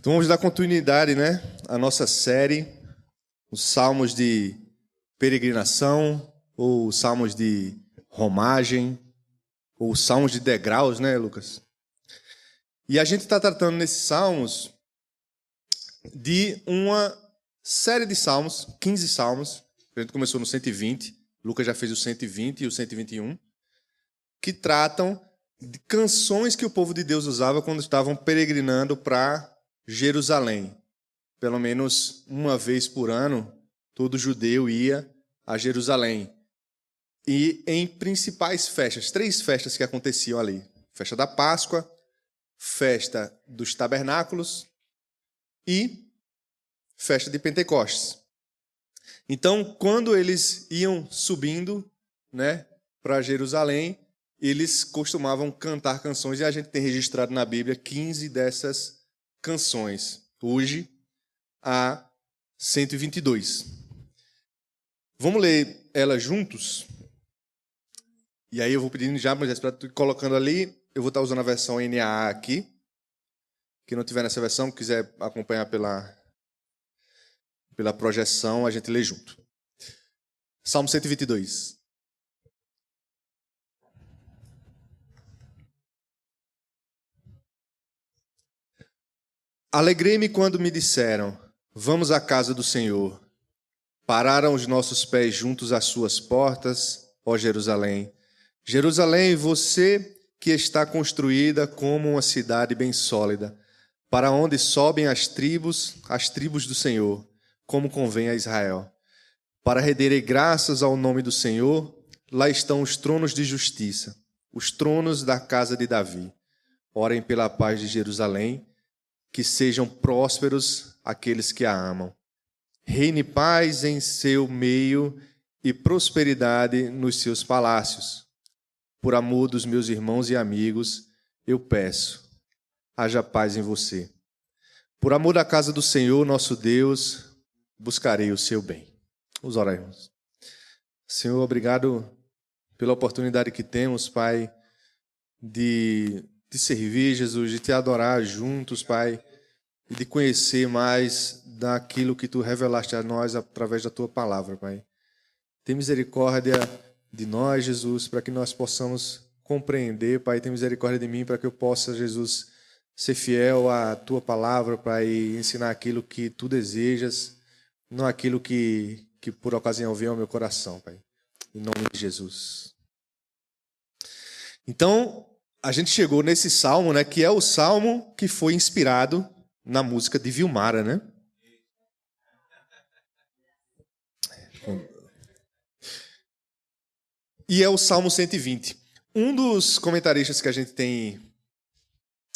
Então vamos dar continuidade, né, à nossa série, os salmos de peregrinação, ou os salmos de romagem, ou os salmos de degraus, né, Lucas? E a gente está tratando nesses salmos de uma série de salmos, 15 salmos. A gente começou no 120, Lucas já fez o 120 e o 121, que tratam de canções que o povo de Deus usava quando estavam peregrinando para Jerusalém. Pelo menos uma vez por ano, todo judeu ia a Jerusalém. E em principais festas, 3 festas que aconteciam ali. Festa da Páscoa, festa dos tabernáculos e festa de Pentecostes. Então, quando eles iam subindo, né, para Jerusalém, eles costumavam cantar canções, e a gente tem registrado na Bíblia 15 dessas canções. Hoje, a 122. Vamos ler elas juntos? E aí eu vou pedindo já, Moisés, para tu ir colocando ali. Eu vou estar usando a versão NAA aqui. Quem não tiver nessa versão, quiser acompanhar pela projeção, a gente lê junto. Salmo 122. Alegrei-me quando me disseram, vamos à casa do Senhor. Pararam os nossos pés juntos às suas portas, ó Jerusalém. Jerusalém, você que está construída como uma cidade bem sólida, para onde sobem as tribos do Senhor, como convém a Israel. Para renderem graças ao nome do Senhor, lá estão os tronos de justiça, os tronos da casa de Davi. Orem pela paz de Jerusalém, que sejam prósperos aqueles que a amam. Reine paz em seu meio e prosperidade nos seus palácios. Por amor dos meus irmãos e amigos, eu peço, haja paz em você. Por amor da casa do Senhor, nosso Deus, buscarei o seu bem. Vamos orar, irmãos. Senhor, obrigado pela oportunidade que temos, Pai, de servir, Jesus, de te adorar juntos, Pai, e de conhecer mais daquilo que tu revelaste a nós através da tua palavra, Pai. Tem misericórdia de nós, Jesus, para que nós possamos compreender, Pai. Tem misericórdia de mim para que eu possa, Jesus, ser fiel à tua palavra, Pai, e ensinar aquilo que tu desejas, não aquilo que por ocasião vem ao meu coração, Pai. Em nome de Jesus. Então, a gente chegou nesse salmo, né, que é o salmo que foi inspirado na música de Vilmara, né? E é o Salmo 120. Um dos comentaristas que a gente tem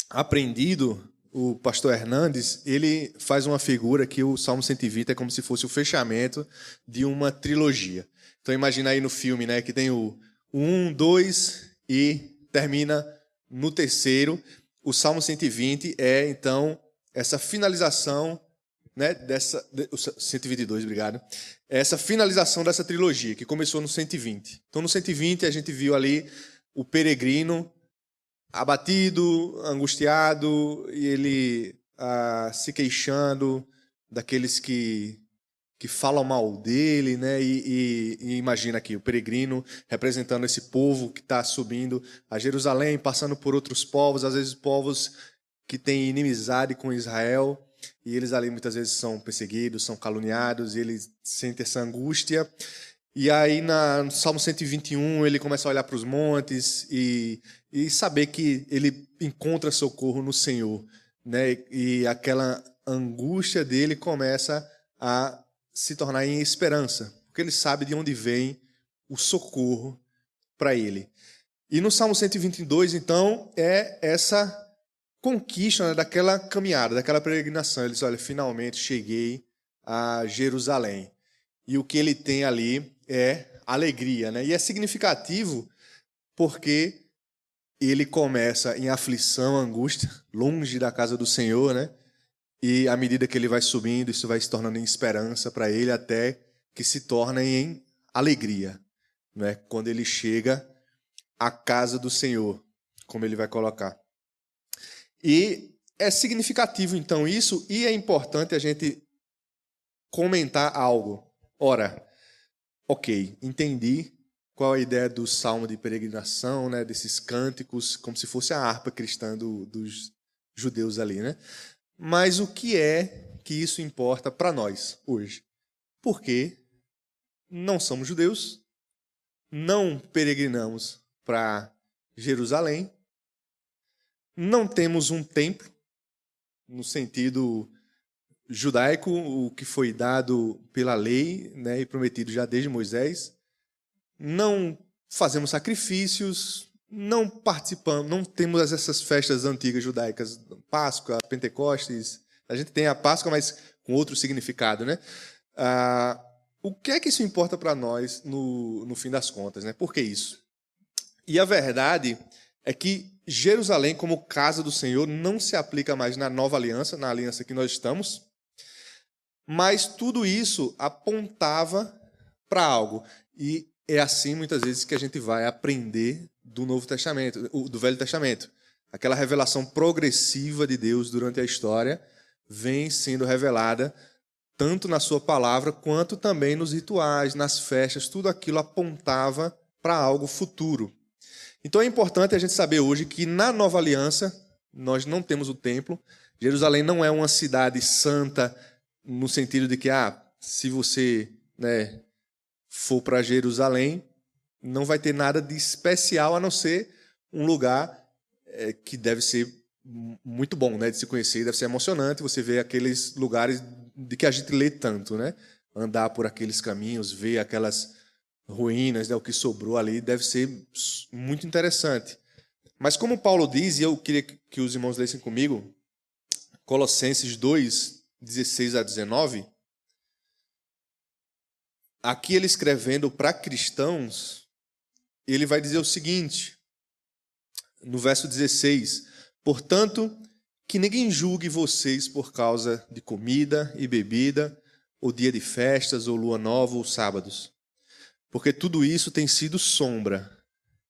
aprendido, o pastor Hernandes, ele faz uma figura que o Salmo 120 é como se fosse o fechamento de uma trilogia. Então imagina aí no filme, né, que tem o 1, 2 e termina no terceiro. O Salmo 120 é, então, essa finalização, né, 122, obrigado. Essa finalização dessa trilogia, que começou no 120. Então, no 120, a gente viu ali o peregrino abatido, angustiado, e ele se queixando daqueles que falam mal dele, né? E imagina aqui, o peregrino representando esse povo que está subindo a Jerusalém, passando por outros povos, às vezes povos que têm inimizade com Israel, e eles ali muitas vezes são perseguidos, são caluniados, e eles sentem essa angústia. E aí no Salmo 121 ele começa a olhar para os montes e saber que ele encontra socorro no Senhor, né? E aquela angústia dele começa a se tornar em esperança, porque ele sabe de onde vem o socorro para ele. E no Salmo 122, então, é essa conquista, né, daquela caminhada, daquela peregrinação. Ele diz, olha, finalmente cheguei a Jerusalém. E o que ele tem ali é alegria, né? E é significativo porque ele começa em aflição, angústia, longe da casa do Senhor, né? E à medida que ele vai subindo, isso vai se tornando em esperança para ele, até que se torna em alegria, né? Quando ele chega à casa do Senhor, como ele vai colocar. E é significativo, então, isso, e é importante a gente comentar algo. Ora, ok, entendi qual a ideia do salmo de peregrinação, né, desses cânticos, como se fosse a harpa cristã dos judeus ali, né? Mas o que é que isso importa para nós hoje? Porque não somos judeus, não peregrinamos para Jerusalém, não temos um templo, no sentido judaico, o que foi dado pela lei, né, e prometido já desde Moisés. Não fazemos sacrifícios, não participamos, não temos essas festas antigas judaicas, Páscoa, Pentecostes. A gente tem a Páscoa, mas com outro significado, né? O que é que isso importa para nós no fim das contas, né? Por que isso? E a verdade é que Jerusalém, como casa do Senhor, não se aplica mais na nova aliança, na aliança que nós estamos, mas tudo isso apontava para algo. E é assim, muitas vezes, que a gente vai aprender do Novo Testamento, do Velho Testamento. Aquela revelação progressiva de Deus durante a história vem sendo revelada tanto na sua palavra, quanto também nos rituais, nas festas. Tudo aquilo apontava para algo futuro. Então é importante a gente saber hoje que na Nova Aliança nós não temos o templo. Jerusalém não é uma cidade santa no sentido de que, se você, né, for para Jerusalém, não vai ter nada de especial a não ser um lugar que deve ser muito bom, né, de se conhecer, deve ser emocionante você ver aqueles lugares de que a gente lê tanto, né? Andar por aqueles caminhos, ver aquelas ruínas, né, o que sobrou ali, deve ser muito interessante. Mas como Paulo diz, e eu queria que os irmãos lessem comigo, Colossenses 2, 16 a 19, aqui ele escrevendo para cristãos, ele vai dizer o seguinte, no verso 16, portanto, que ninguém julgue vocês por causa de comida e bebida, ou dia de festas, ou lua nova, ou sábados. Porque tudo isso tem sido sombra.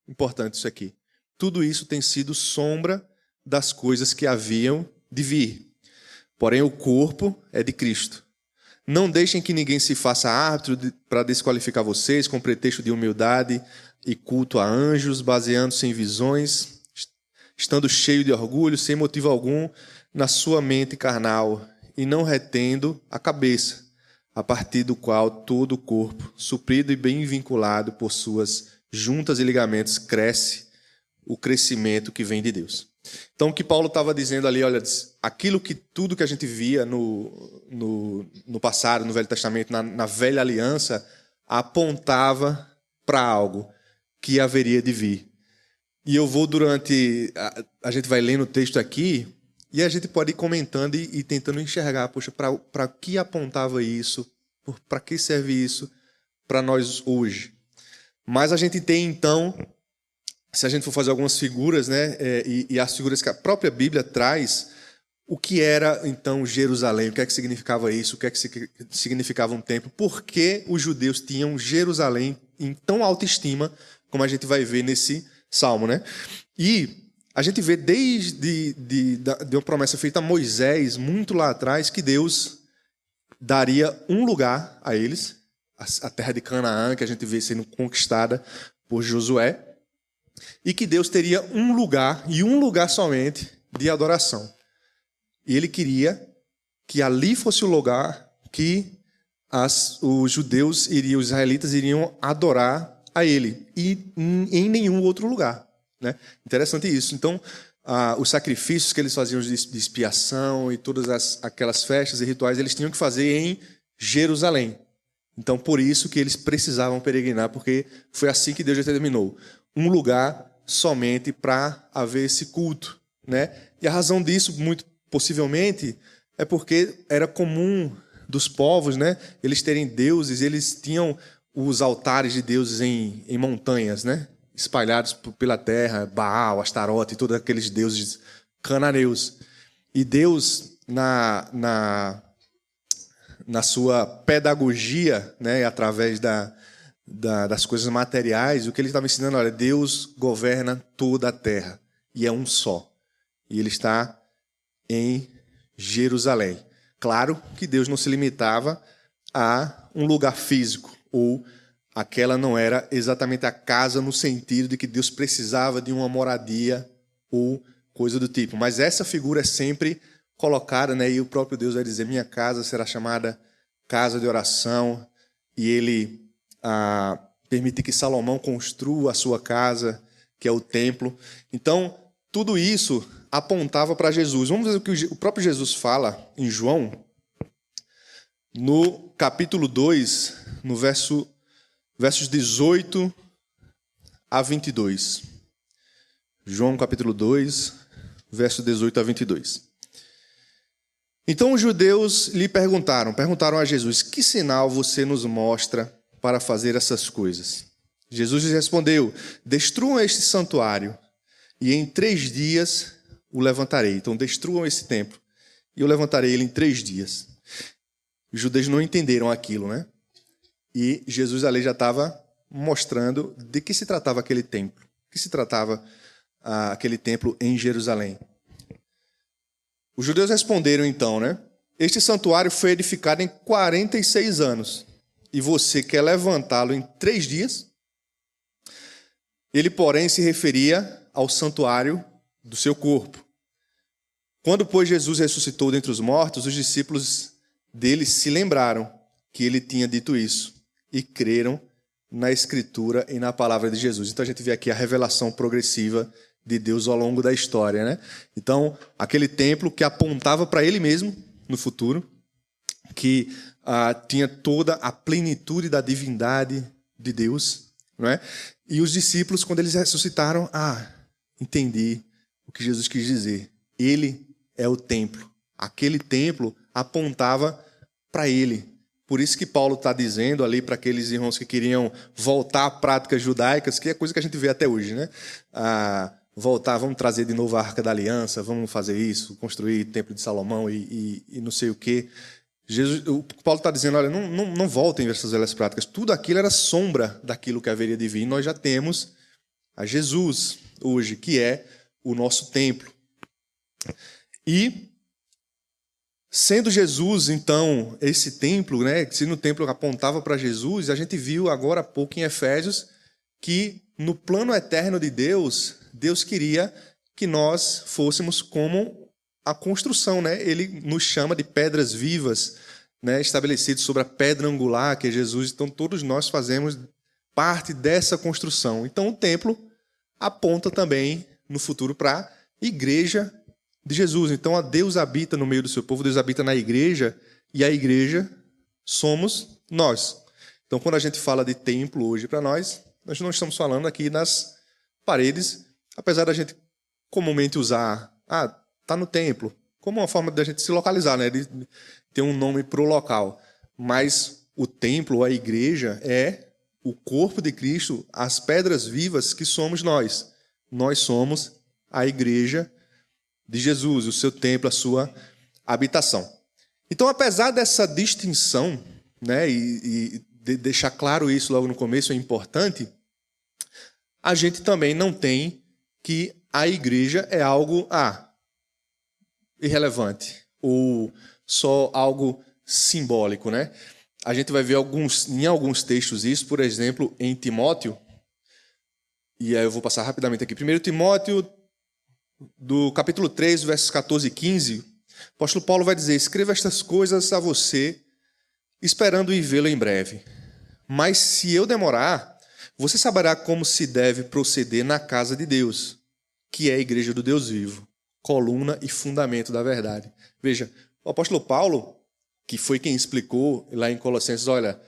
Importante isso aqui. Tudo isso tem sido sombra das coisas que haviam de vir. Porém, o corpo é de Cristo. Não deixem que ninguém se faça árbitro para desqualificar vocês com pretexto de humildade e culto a anjos, baseando-se em visões, estando cheio de orgulho, sem motivo algum, na sua mente carnal, e não retendo a cabeça, a partir do qual todo o corpo, suprido e bem vinculado por suas juntas e ligamentos, cresce o crescimento que vem de Deus. Então, o que Paulo estava dizendo ali, olha, tudo que a gente via no passado, no Velho Testamento, na Velha Aliança, apontava para algo que haveria de vir. E eu vou a gente vai lendo o texto aqui, e a gente pode ir comentando e tentando enxergar, poxa, para que apontava isso? Para que serve isso para nós hoje? Mas a gente tem, então, se a gente for fazer algumas figuras, né, e as figuras que a própria Bíblia traz, o que era, então, Jerusalém? O que é que significava isso? O que é que significava um templo? Por que os judeus tinham Jerusalém em tão alta estima, como a gente vai ver nesse salmo, né? E a gente vê desde uma promessa feita a Moisés, muito lá atrás, que Deus daria um lugar a eles, a terra de Canaã, que a gente vê sendo conquistada por Josué, e que Deus teria um lugar, e um lugar somente, de adoração. E ele queria que ali fosse o lugar que os judeus os israelitas iriam adorar a ele, e em nenhum outro lugar, né? Interessante isso. Então, os sacrifícios que eles faziam de expiação e todas aquelas festas e rituais, eles tinham que fazer em Jerusalém. Então, por isso que eles precisavam peregrinar, porque foi assim que Deus determinou. Um lugar somente para haver esse culto, né? E a razão disso, muito possivelmente, é porque era comum dos povos, né, eles terem deuses, eles tinham os altares de deuses em montanhas, né, espalhados pela terra, Baal, Astarote e todos aqueles deuses cananeus. E Deus, na sua pedagogia, né, através das coisas materiais, o que ele estava ensinando, olha, Deus governa toda a terra, e é um só. E ele está em Jerusalém. Claro que Deus não se limitava a um lugar físico, ou aquela não era exatamente a casa no sentido de que Deus precisava de uma moradia ou coisa do tipo. Mas essa figura é sempre colocada, né? E o próprio Deus vai dizer, minha casa será chamada casa de oração, e ele permite que Salomão construa a sua casa, que é o templo. Então, tudo isso apontava para Jesus. Vamos ver o que o próprio Jesus fala em João, no capítulo 2, no versos 18 a 22. João capítulo 2, verso 18 a 22. Então os judeus lhe perguntaram a Jesus, que sinal você nos mostra para fazer essas coisas? Jesus lhes respondeu, destruam este santuário e em 3 dias o levantarei. Então destruam esse templo e eu levantarei ele em 3 dias. Os judeus não entenderam aquilo, né? E Jesus ali já estava mostrando de que se tratava aquele templo, que se tratava aquele templo em Jerusalém. Os judeus responderam então, né? Este santuário foi edificado em 46 anos e você quer levantá-lo em 3 dias? Ele, porém, se referia ao santuário do seu corpo. Quando, pois, Jesus ressuscitou dentre os mortos, os discípulos dele se lembraram que ele tinha dito isso e creram na Escritura e na palavra de Jesus. Então a gente vê aqui a revelação progressiva de Deus ao longo da história, né? Então, aquele templo que apontava para ele mesmo no futuro, que tinha toda a plenitude da divindade de Deus, não é? E os discípulos, quando eles ressuscitaram, entendi o que Jesus quis dizer. Ele é o templo. Aquele templo apontava para ele. Por isso que Paulo está dizendo ali para aqueles irmãos que queriam voltar a práticas judaicas, que é coisa que a gente vê até hoje, né? Voltar, vamos trazer de novo a Arca da Aliança, vamos fazer isso, construir o Templo de Salomão e não sei o quê. O Paulo está dizendo, olha, não voltem essas velhas práticas. Tudo aquilo era sombra daquilo que haveria de vir. Nós já temos a Jesus hoje, que é o nosso templo. E, sendo Jesus, então, esse templo, né, se no templo apontava para Jesus, a gente viu agora há pouco em Efésios que no plano eterno de Deus, Deus queria que nós fôssemos como a construção, né? Ele nos chama de pedras vivas, né, estabelecidas sobre a pedra angular, que é Jesus. Então, todos nós fazemos parte dessa construção. Então, o templo aponta também, no futuro, para a igreja de Jesus. Então, Deus habita no meio do seu povo, Deus habita na igreja, e a igreja somos nós. Então, quando a gente fala de templo hoje para nós não estamos falando aqui nas paredes, apesar da gente comumente usar, está no templo, como uma forma da gente se localizar, né? De ter um nome para o local. Mas o templo, a igreja, é o corpo de Cristo, as pedras vivas que somos nós. Nós somos a igreja de Jesus, o seu templo, a sua habitação. Então, apesar dessa distinção, né, e deixar claro isso logo no começo, é importante, a gente também não tem que a igreja é algo irrelevante ou só algo simbólico, né? A gente vai ver em alguns textos isso, por exemplo, em Timóteo, e aí eu vou passar rapidamente aqui. 1 Timóteo, do capítulo 3, versos 14 e 15, o apóstolo Paulo vai dizer, escreva estas coisas a você, esperando ir vê-lo em breve. Mas se eu demorar, você saberá como se deve proceder na casa de Deus, que é a igreja do Deus vivo, coluna e fundamento da verdade. Veja, o apóstolo Paulo, que foi quem explicou lá em Colossenses, olha,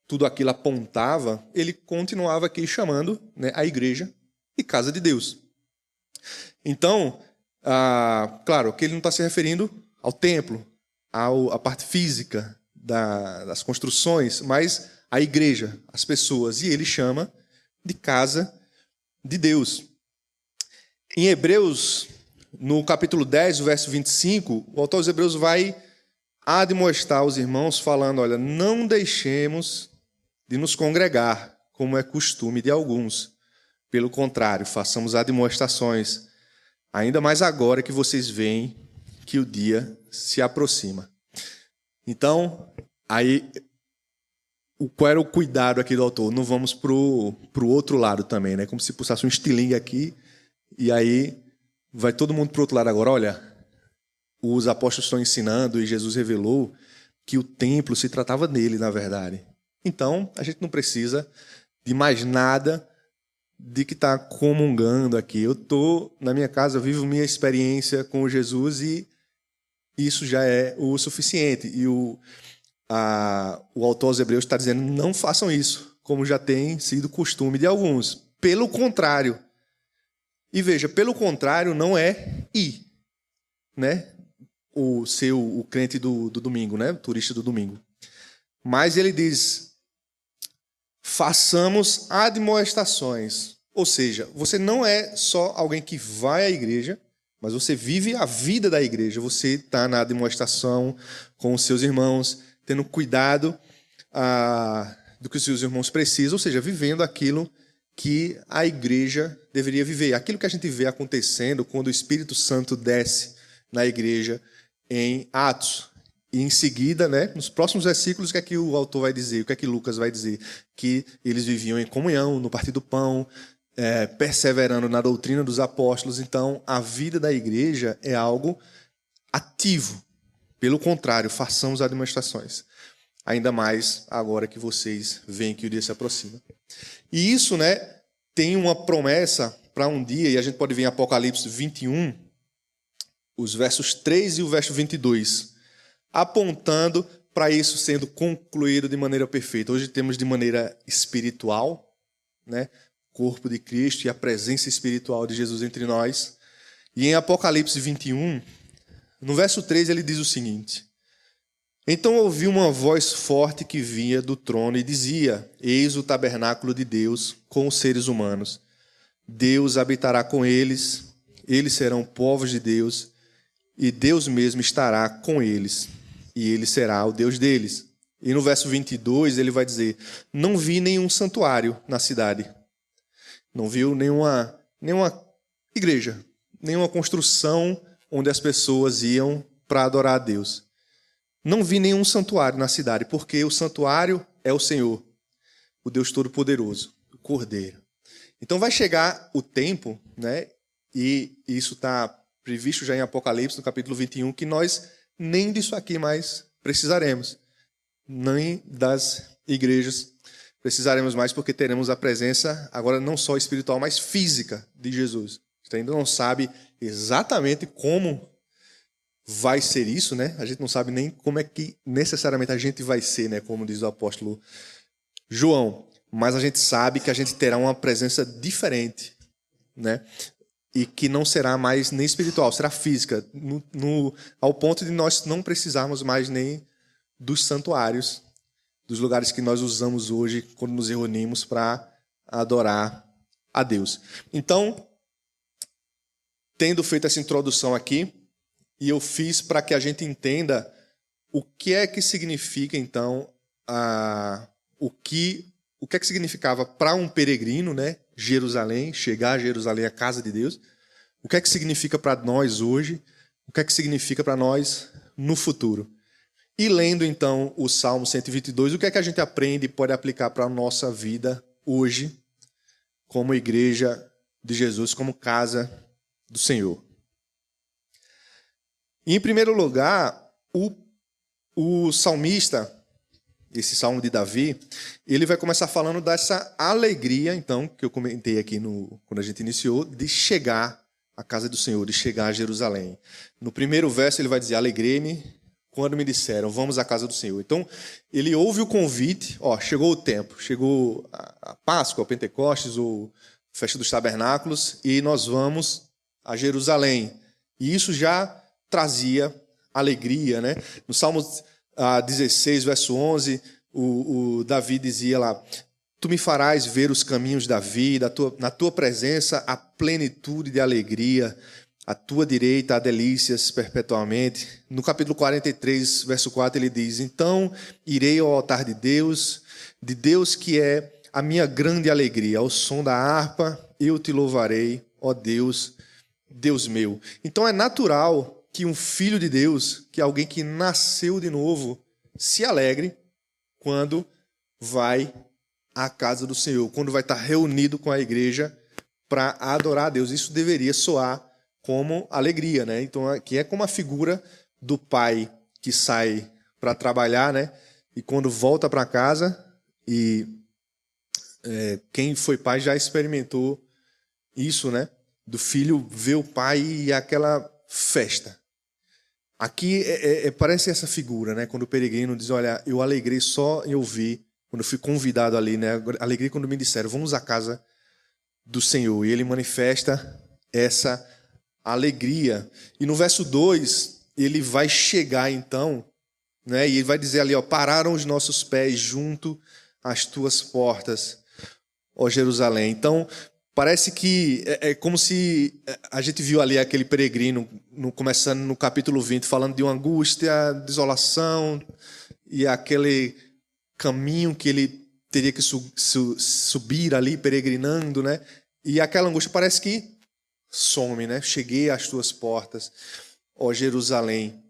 tudo aquilo apontava, ele continuava aqui chamando, né, a igreja de casa de Deus. Então, claro que ele não está se referindo ao templo, à parte física das construções, mas a igreja, as pessoas, e ele chama de casa de Deus. Em Hebreus, no capítulo 10, verso 25, o autor dos Hebreus vai admoestar os irmãos falando, olha, não deixemos de nos congregar, como é costume de alguns. Pelo contrário, façamos admoestações, Ainda mais agora que vocês veem que o dia se aproxima. Então, aí, qual era o cuidado aqui do autor? Não vamos para o outro lado também, né? Como se puxasse um estilingue aqui, e aí vai todo mundo para o outro lado agora. Olha, os apóstolos estão ensinando e Jesus revelou que o templo se tratava dele, na verdade. Então, a gente não precisa de mais nada de que está comungando aqui. Eu estou na minha casa, eu vivo minha experiência com Jesus e isso já é o suficiente. E o autor aos Hebreus está dizendo, não façam isso, como já tem sido costume de alguns. Pelo contrário. E veja, pelo contrário não é ir, né? O crente do domingo, né? O turista do domingo. Mas ele diz, façamos admoestações. Ou seja, você não é só alguém que vai à igreja, mas você vive a vida da igreja. Você está na admoestação com os seus irmãos, tendo cuidado do que os seus irmãos precisam, ou seja, vivendo aquilo que a igreja deveria viver. Aquilo que a gente vê acontecendo quando o Espírito Santo desce na igreja em Atos. E em seguida, né, nos próximos versículos, o que é que o autor vai dizer? O que é que Lucas vai dizer? Que eles viviam em comunhão, no partir do pão, perseverando na doutrina dos apóstolos. Então, a vida da igreja é algo ativo. Pelo contrário, façamos admoestações. Ainda mais agora que vocês veem que o dia se aproxima. E isso, né, tem uma promessa para um dia, e a gente pode ver em Apocalipse 21, os versos 3 e o verso 22, apontando para isso sendo concluído de maneira perfeita. Hoje temos de maneira espiritual, né, corpo de Cristo e a presença espiritual de Jesus entre nós. E em Apocalipse 21, no verso 3, ele diz o seguinte: então ouvi uma voz forte que vinha do trono e dizia, eis o tabernáculo de Deus com os seres humanos. Deus habitará com eles, eles serão povos de Deus, e Deus mesmo estará com eles, e ele será o Deus deles. E no verso 22 ele vai dizer, não vi nenhum santuário na cidade. Não viu nenhuma igreja, nenhuma construção onde as pessoas iam para adorar a Deus. Não vi nenhum santuário na cidade, porque o santuário é o Senhor, o Deus Todo-Poderoso, o Cordeiro. Então vai chegar o tempo, né, e isso está previsto já em Apocalipse, no capítulo 21, que nós nem disso aqui mais precisaremos, nem das igrejas precisaremos mais, porque teremos a presença agora não só espiritual, mas física de Jesus. A gente ainda não sabe exatamente como vai ser isso, né? A gente não sabe nem como é que necessariamente a gente vai ser, né? Como diz o apóstolo João. Mas a gente sabe que a gente terá uma presença diferente, né? E que não será mais nem espiritual, será física, ao ponto de nós não precisarmos mais nem dos santuários, dos lugares que nós usamos hoje quando nos reunimos para adorar a Deus. Então, tendo feito essa introdução aqui, e eu fiz para que a gente entenda o que é que significa, então, o que é que significava para um peregrino, né, Jerusalém, chegar a Jerusalém, a casa de Deus, o que é que significa para nós hoje, o que é que significa para nós no futuro. E lendo, então, o Salmo 122, o que é que a gente aprende e pode aplicar para a nossa vida hoje, como igreja de Jesus, como casa do Senhor. E, em primeiro lugar, o salmista, esse salmo de Davi, ele vai começar falando dessa alegria, então, que eu comentei aqui quando a gente iniciou, de chegar à casa do Senhor, de chegar a Jerusalém. No primeiro verso ele vai dizer, alegrei-me quando me disseram, vamos à casa do Senhor. Então, ele ouve o convite, chegou o tempo, chegou a Páscoa, a Pentecostes, ou Festa dos Tabernáculos, e nós vamos a Jerusalém. E isso já trazia alegria, né? No Salmo 16, verso 11, o Davi dizia lá, tu me farás ver os caminhos da vida, na tua presença a plenitude de alegria, a tua direita há delícias perpetuamente. No capítulo 43, verso 4, ele diz, então irei ao altar de Deus que é a minha grande alegria, ao som da harpa eu te louvarei, ó Deus, Deus meu. Então é natural que um filho de Deus, que alguém que nasceu de novo, se alegre quando vai à casa do Senhor, quando vai estar reunido com a igreja para adorar a Deus. Isso deveria soar como alegria, né? Então aqui é como a figura do pai que sai para trabalhar, né? E quando volta para casa, e quem foi pai já experimentou isso, né? Do filho ver o pai e aquela festa. Aqui parece essa figura, né? Quando o peregrino diz, olha, eu alegrei só em ouvir, quando eu fui convidado ali, né? Alegrei quando me disseram, vamos à casa do Senhor. E ele manifesta essa alegria. E no verso 2, ele vai chegar então, né? E ele vai dizer ali, ó, pararam os nossos pés junto às tuas portas, ó Jerusalém. Então, parece que é como se a gente viu ali aquele peregrino, começando no capítulo 20, falando de uma angústia, desolação, e aquele caminho que ele teria que subir ali, peregrinando, né? E aquela angústia parece que some, né? Cheguei às tuas portas, ó Jerusalém.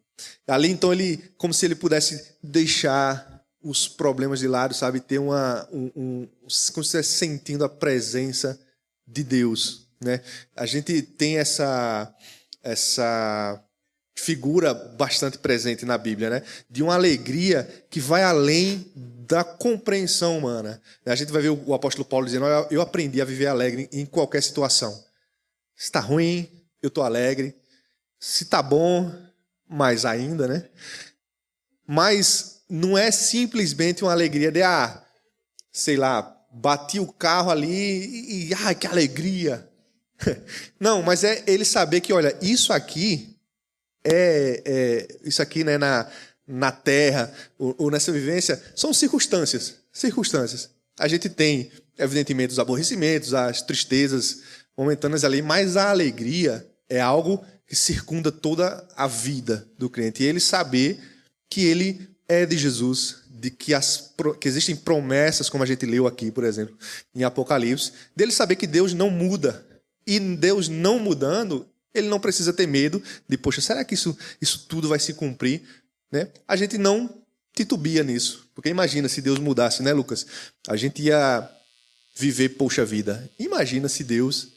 Ali, então, ele, como se ele pudesse deixar os problemas de lado, sabe? Ter como se estivesse sentindo a presença de Deus, né? A gente tem essa figura bastante presente na Bíblia, né? De uma alegria que vai além da compreensão humana. A gente vai ver o apóstolo Paulo dizendo, eu aprendi a viver alegre em qualquer situação. Se está ruim, eu estou alegre. Se está bom, mais ainda, né? Mas não é simplesmente uma alegria de, sei lá, bati o carro ali e que alegria. Não, mas é ele saber que, olha, isso aqui isso aqui, né, na terra ou nessa vivência são circunstâncias. A gente tem, evidentemente, os aborrecimentos, as tristezas momentâneas ali, mas a alegria é algo que circunda toda a vida do crente. E ele saber que ele é de Jesus, de que existem promessas, como a gente leu aqui, por exemplo, em Apocalipse, dele saber que Deus não muda. E Deus não mudando, ele não precisa ter medo de, poxa, será que isso tudo vai se cumprir? Né? A gente não titubia nisso. Porque imagina se Deus mudasse, né, Lucas? A gente ia viver, poxa vida. Imagina se Deus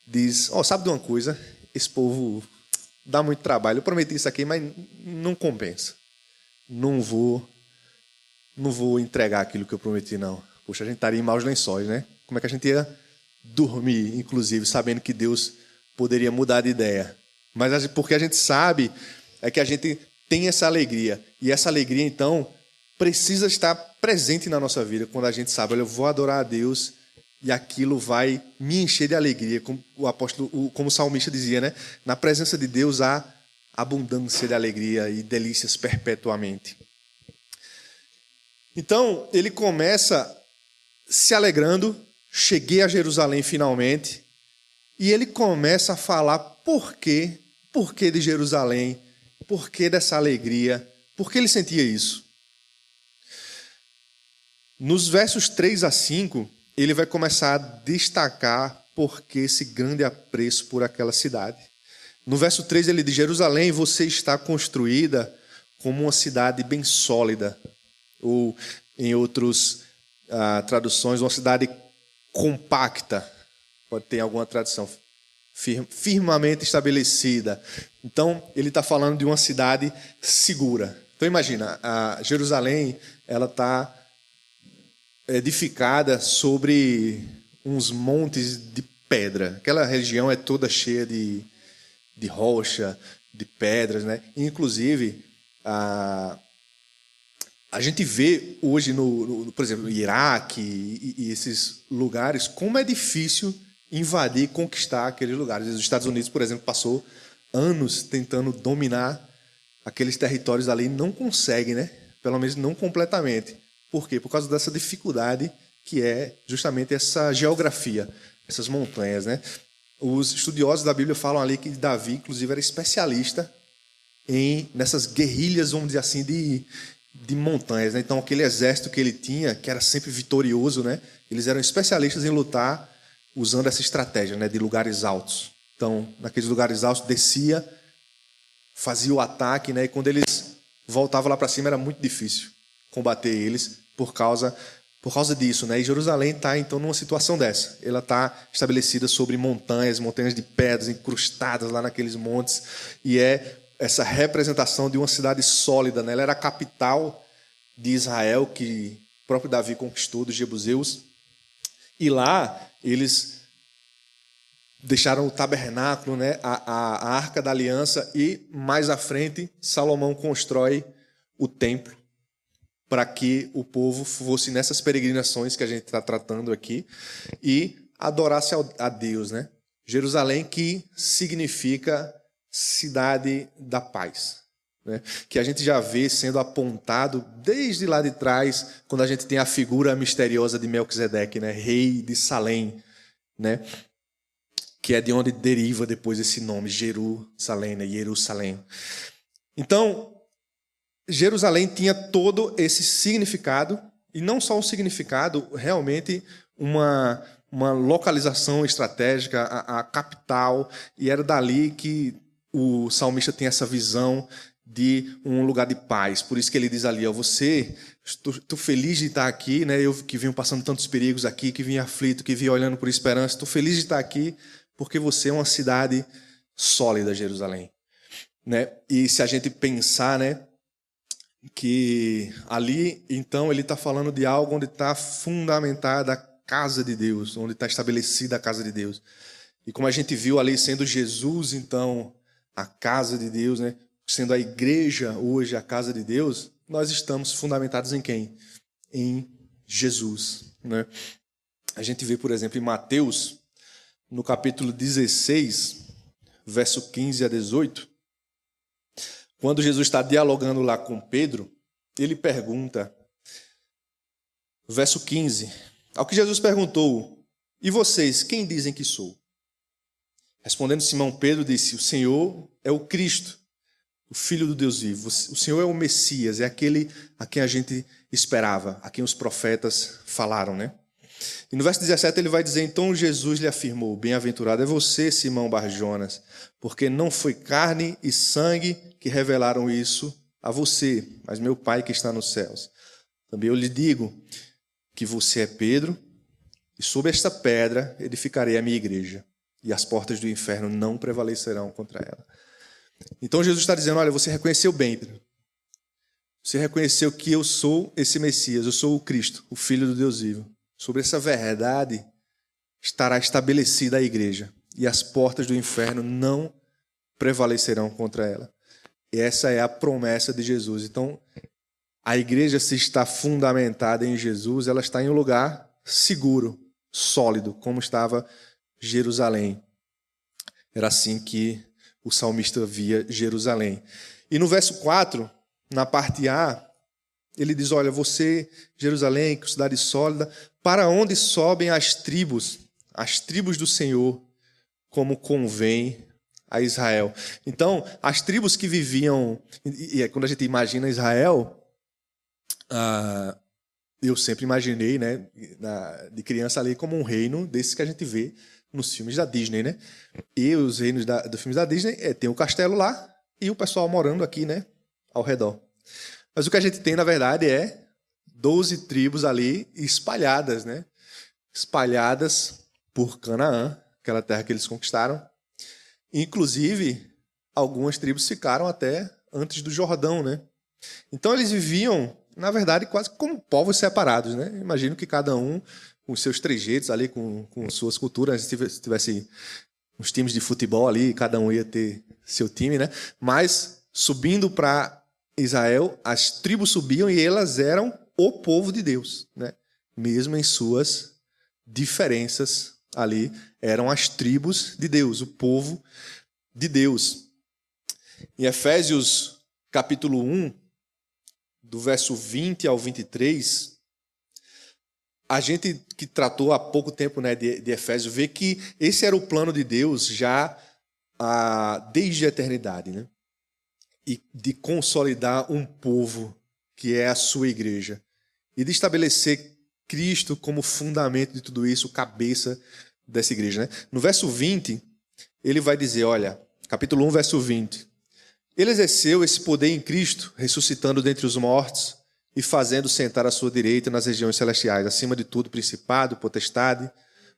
diz, sabe de uma coisa? Esse povo dá muito trabalho. Eu prometi isso aqui, mas não compensa. Não vou entregar aquilo que eu prometi, não. Poxa, a gente estaria em maus lençóis, né? Como é que a gente ia dormir, inclusive, sabendo que Deus poderia mudar de ideia? Mas porque a gente sabe é que a gente tem essa alegria. E essa alegria, então, precisa estar presente na nossa vida, quando a gente sabe, olha, eu vou adorar a Deus e aquilo vai me encher de alegria, como como o salmista dizia, né? Na presença de Deus há abundância de alegria e delícias perpetuamente. Então, ele começa se alegrando, cheguei a Jerusalém finalmente, e ele começa a falar por quê de Jerusalém, por que dessa alegria, por que ele sentia isso. Nos versos 3 a 5, ele vai começar a destacar por que esse grande apreço por aquela cidade. No verso 3 ele diz, Jerusalém, você está construída como uma cidade bem sólida, ou em outras traduções, uma cidade compacta, pode ter alguma tradução, firmemente estabelecida. Então, ele está falando de uma cidade segura. Então, imagina, a Jerusalém, ela está edificada sobre uns montes de pedra. Aquela região é toda cheia de rocha, de pedras, né? Inclusive, a gente vê hoje, por exemplo, no Iraque e esses lugares, como é difícil invadir e conquistar aqueles lugares. Os Estados Unidos, por exemplo, passou anos tentando dominar aqueles territórios ali e não consegue, né? Pelo menos não completamente. Por quê? Por causa dessa dificuldade que é justamente essa geografia, essas montanhas, né? Os estudiosos da Bíblia falam ali que Davi, inclusive, era especialista nessas guerrilhas, vamos dizer assim, de montanhas, né? Então, aquele exército que ele tinha, que era sempre vitorioso, né? Eles eram especialistas em lutar usando essa estratégia, né? De lugares altos. Então, naqueles lugares altos, descia, fazia o ataque, né? E quando eles voltavam lá para cima, era muito difícil combater eles por causa disso, né? E Jerusalém está, então, numa situação dessa. Ela está estabelecida sobre montanhas de pedras incrustadas lá naqueles montes, e é essa representação de uma cidade sólida, né? Ela era a capital de Israel, que o próprio Davi conquistou, dos jebuseus, e lá eles deixaram o tabernáculo, né? a Arca da Aliança, e mais à frente Salomão constrói o templo para que o povo fosse nessas peregrinações que a gente está tratando aqui e adorasse a Deus, né? Jerusalém, que significa cidade da paz, né? Que a gente já vê sendo apontado desde lá de trás, quando a gente tem a figura misteriosa de Melquisedeque, né? Rei de Salém, né? Que é de onde deriva depois esse nome, Jerusalém, né? Jerusalém. Então, Jerusalém tinha todo esse significado, e não só um significado, realmente uma localização estratégica, a capital, e era dali que o salmista tem essa visão de um lugar de paz. Por isso que ele diz ali, ó, estou feliz de estar aqui, né? Eu que vim passando tantos perigos aqui, que vim aflito, que vim olhando por esperança, estou feliz de estar aqui, porque você é uma cidade sólida, Jerusalém, né? E se a gente pensar, né, que ali, então, ele está falando de algo onde está fundamentada a casa de Deus, onde está estabelecida a casa de Deus. E como a gente viu ali, sendo Jesus, então, a casa de Deus, né? Sendo a igreja hoje a casa de Deus, nós estamos fundamentados em quem? Em Jesus, né? A gente vê, por exemplo, em Mateus, no capítulo 16, verso 15 a 18, quando Jesus está dialogando lá com Pedro, ele pergunta, verso 15, ao que Jesus perguntou, e vocês, quem dizem que sou? Respondendo Simão Pedro, disse, o Senhor é o Cristo, o Filho do Deus vivo. O Senhor é o Messias, é aquele a quem a gente esperava, a quem os profetas falaram, né? E no verso 17 ele vai dizer, então Jesus lhe afirmou, bem-aventurado é você, Simão Bar-Jonas, porque não foi carne e sangue que revelaram isso a você, mas meu Pai que está nos céus. Também eu lhe digo que você é Pedro, e sobre esta pedra edificarei a minha igreja, e as portas do inferno não prevalecerão contra ela. Então Jesus está dizendo, olha, você reconheceu bem, Pedro. Você reconheceu que eu sou esse Messias, eu sou o Cristo, o Filho do Deus vivo. Sobre essa verdade estará estabelecida a igreja, e as portas do inferno não prevalecerão contra ela. E essa é a promessa de Jesus. Então, a igreja, se está fundamentada em Jesus, ela está em um lugar seguro, sólido, como estava Jerusalém. Era assim que o salmista via Jerusalém. E no verso 4, na parte A, ele diz, olha, você, Jerusalém, que cidade sólida, para onde sobem as tribos do Senhor, como convém a Israel. Então, as tribos que viviam, e quando a gente imagina Israel, eu sempre imaginei, né, de criança ali, como um reino desses que a gente vê nos filmes da Disney, né? E os reinos dos filmes da Disney, tem o castelo lá e o pessoal morando aqui, né, ao redor. Mas o que a gente tem, na verdade, é 12 tribos ali espalhadas, né? Espalhadas por Canaã, aquela terra que eles conquistaram. Inclusive, algumas tribos ficaram até antes do Jordão, né? Então, eles viviam, na verdade, quase como povos separados, né? Imagino que cada um com os seus trejeitos ali, com suas culturas. Se tivesse uns times de futebol ali, cada um ia ter seu time, né? Mas, subindo para Israel, as tribos subiam e elas eram o povo de Deus, né? Mesmo em suas diferenças ali, eram as tribos de Deus, o povo de Deus. Em Efésios capítulo 1, do verso 20 ao 23, a gente que tratou há pouco tempo, né, de Efésios, vê que esse era o plano de Deus já desde a eternidade, né? E de consolidar um povo que é a sua igreja. E de estabelecer Cristo como fundamento de tudo isso, cabeça dessa igreja, né? No verso 20, ele vai dizer, olha, capítulo 1, verso 20. Ele exerceu esse poder em Cristo, ressuscitando dentre os mortos e fazendo sentar à sua direita nas regiões celestiais, acima de tudo principado, potestade,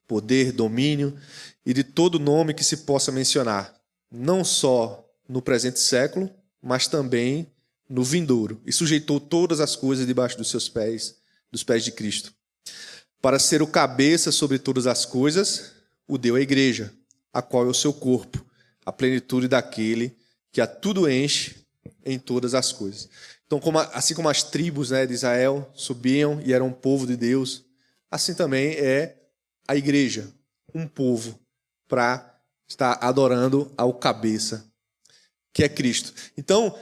poder, domínio e de todo nome que se possa mencionar, não só no presente século, mas também no vindouro, e sujeitou todas as coisas debaixo dos seus pés, dos pés de Cristo. Para ser o cabeça sobre todas as coisas, o deu à igreja, a qual é o seu corpo, a plenitude daquele que a tudo enche em todas as coisas. Então, assim como as tribos, né, de Israel subiam e eram um povo de Deus, assim também é a igreja, um povo para estar adorando ao cabeça, que é Cristo. Então,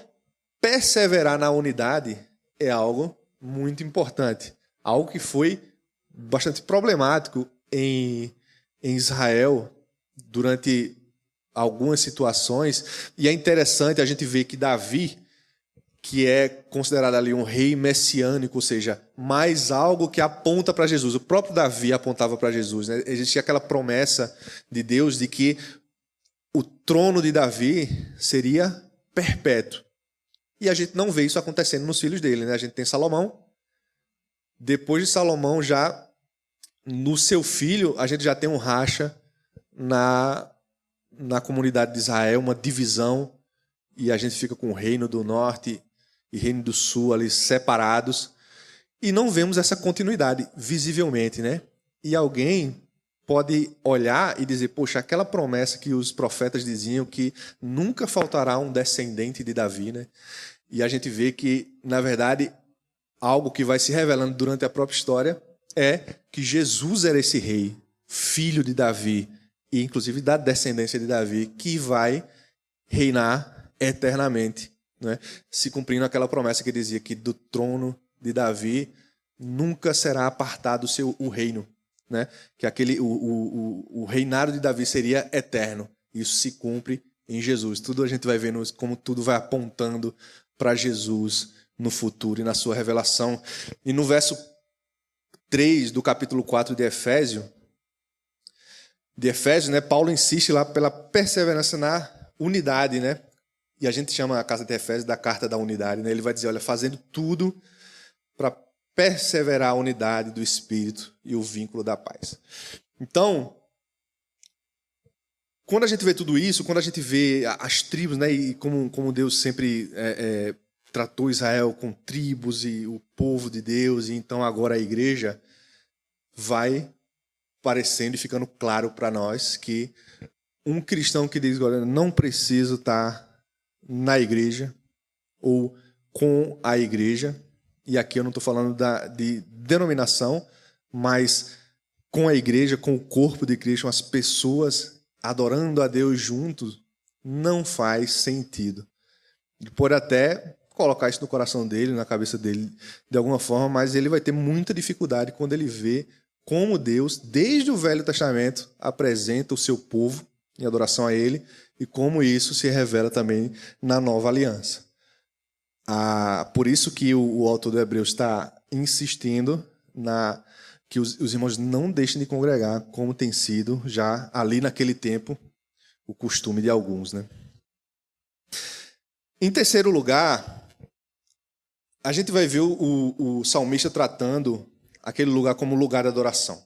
perseverar na unidade é algo muito importante, algo que foi bastante problemático em Israel durante algumas situações, e é interessante a gente ver que Davi, que é considerado ali um rei messiânico, ou seja, mais algo que aponta para Jesus. O próprio Davi apontava para Jesus, né? Existia aquela promessa de Deus de que o trono de Davi seria perpétuo. E a gente não vê isso acontecendo nos filhos dele, né? A gente tem Salomão. Depois de Salomão, já no seu filho, a gente já tem um racha na comunidade de Israel, uma divisão, e a gente fica com o reino do norte e reino do sul ali separados, e não vemos essa continuidade visivelmente, né? E alguém pode olhar e dizer, poxa, aquela promessa que os profetas diziam que nunca faltará um descendente de Davi, né? E a gente vê que, na verdade, algo que vai se revelando durante a própria história é que Jesus era esse rei, filho de Davi, e inclusive da descendência de Davi, que vai reinar eternamente, né? Se cumprindo aquela promessa que dizia que do trono de Davi nunca será apartado o reino, né? Que o reinado de Davi seria eterno. Isso se cumpre em Jesus. Tudo a gente vai vendo como tudo vai apontando para Jesus no futuro e na sua revelação. E no verso 3 do capítulo 4 de Efésios, né, Paulo insiste lá pela perseverança na unidade, né? E a gente chama a casa de Efésios da carta da unidade, né? Ele vai dizer, olha, fazendo tudo para perseverar a unidade do Espírito e o vínculo da paz. Então, quando a gente vê tudo isso, quando a gente vê as tribos, né, e como Deus sempre tratou Israel com tribos e o povo de Deus, e então agora a igreja, vai parecendo e ficando claro para nós que um cristão que diz, olha, não preciso estar na igreja ou com a igreja, e aqui eu não estou falando de denominação, mas com a igreja, com o corpo de Cristo, as pessoas adorando a Deus juntos, não faz sentido. Ele pode até colocar isso no coração dele, na cabeça dele, de alguma forma, mas ele vai ter muita dificuldade quando ele vê como Deus, desde o Velho Testamento, apresenta o seu povo em adoração a ele, e como isso se revela também na Nova Aliança. Por isso que o autor do Hebreus está insistindo que os irmãos não deixem de congregar, como tem sido já ali naquele tempo o costume de alguns, né? Em terceiro lugar, a gente vai ver o salmista tratando aquele lugar como lugar de adoração.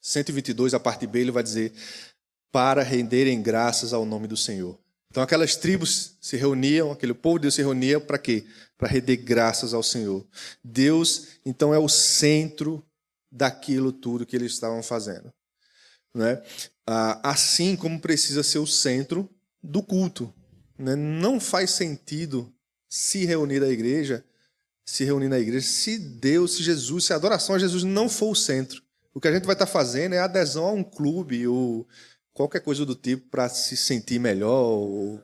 122, a parte B, ele vai dizer, para renderem graças ao nome do Senhor. Então aquelas tribos se reuniam, aquele povo de Deus se reunia para quê? Para render graças ao Senhor. Deus, então, é o centro daquilo tudo que eles estavam fazendo, né? Assim como precisa ser o centro do culto, né? Não faz sentido se reunir na igreja, se Jesus, se a adoração a Jesus não for o centro. O que a gente vai estar fazendo é adesão a um clube ou qualquer coisa do tipo para se sentir melhor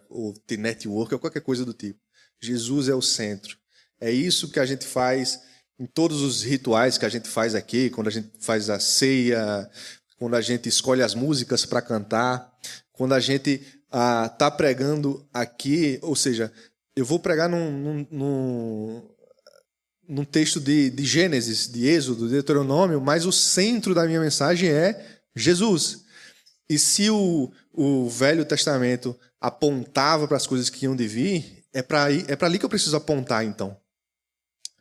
ou ter network ou qualquer coisa do tipo. Jesus é o centro. É isso que a gente faz em todos os rituais que a gente faz aqui, quando a gente faz a ceia, quando a gente escolhe as músicas para cantar, quando a gente está pregando aqui, ou seja, eu vou pregar num texto de Gênesis, de Êxodo, de Deuteronômio, mas o centro da minha mensagem é Jesus. E se o Velho Testamento apontava para as coisas que iam de vir, é para ali que eu preciso apontar, então.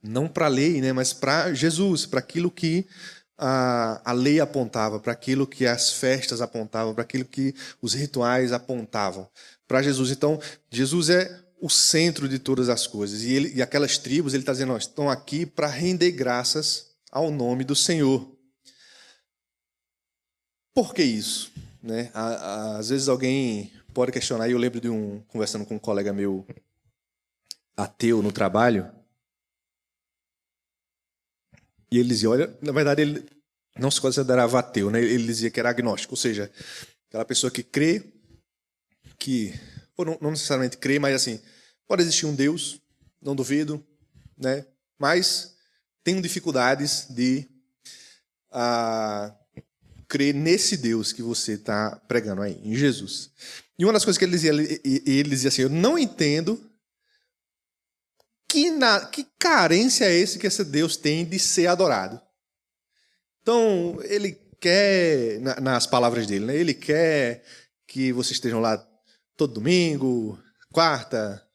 Não para a lei, né, mas para Jesus, para aquilo que a lei apontava, para aquilo que as festas apontavam, para aquilo que os rituais apontavam. Para Jesus. Então, Jesus é o centro de todas as coisas. E aquelas tribos, ele está dizendo, ó, estão aqui para render graças ao nome do Senhor. Por que isso? Né? Às vezes alguém pode questionar, e eu lembro conversando com um colega meu ateu no trabalho, e ele dizia, olha, na verdade ele não se considerava ateu, né? Ele dizia que era agnóstico, ou seja, aquela pessoa que crê, ou não necessariamente crê, mas assim, pode existir um Deus, não duvido, né? Mas tenho dificuldades de crer nesse Deus que você está pregando aí, em Jesus. E uma das coisas que ele dizia assim, eu não entendo que carência é esse Deus tem de ser adorado. Então, ele quer, nas palavras dele, né, ele quer que vocês estejam lá todo domingo, quarta,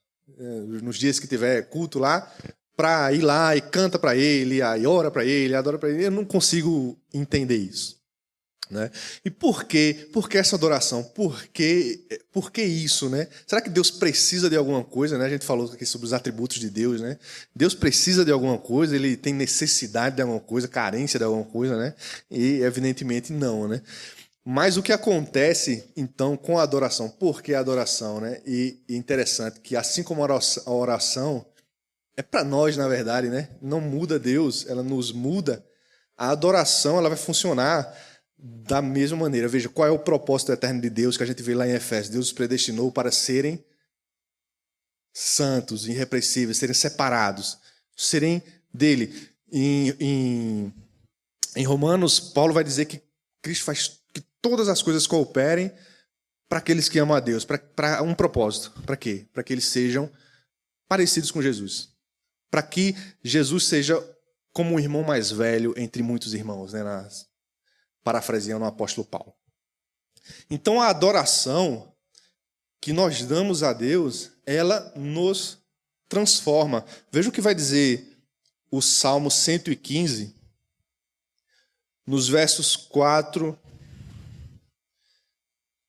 nos dias que tiver culto lá, para ir lá e canta para ele, aí ora para ele, adora para ele. Eu não consigo entender isso. Né? E por quê? Por que essa adoração? Por que isso? Né? Será que Deus precisa de alguma coisa? Né? A gente falou aqui sobre os atributos de Deus. Né? Deus precisa de alguma coisa? Ele tem necessidade de alguma coisa? Carência de alguma coisa? Né? E evidentemente não. Né? Mas o que acontece, então, com a adoração? Por que a adoração? Né? E interessante que, assim como a oração é para nós, na verdade, né? Não muda Deus, ela nos muda. A adoração ela vai funcionar da mesma maneira. Veja, qual é o propósito eterno de Deus que a gente vê lá em Efésios? Deus os predestinou para serem santos, irrepreensíveis, serem separados, serem dele. Em Romanos, Paulo vai dizer que Cristo faz que todas as coisas cooperem para aqueles que amam a Deus, para um propósito. Para quê? Para que eles sejam parecidos com Jesus. Para que Jesus seja como um irmão mais velho entre muitos irmãos, né? Parafraseando o apóstolo Paulo. Então, a adoração que nós damos a Deus, ela nos transforma. Veja o que vai dizer o Salmo 115, nos versos 4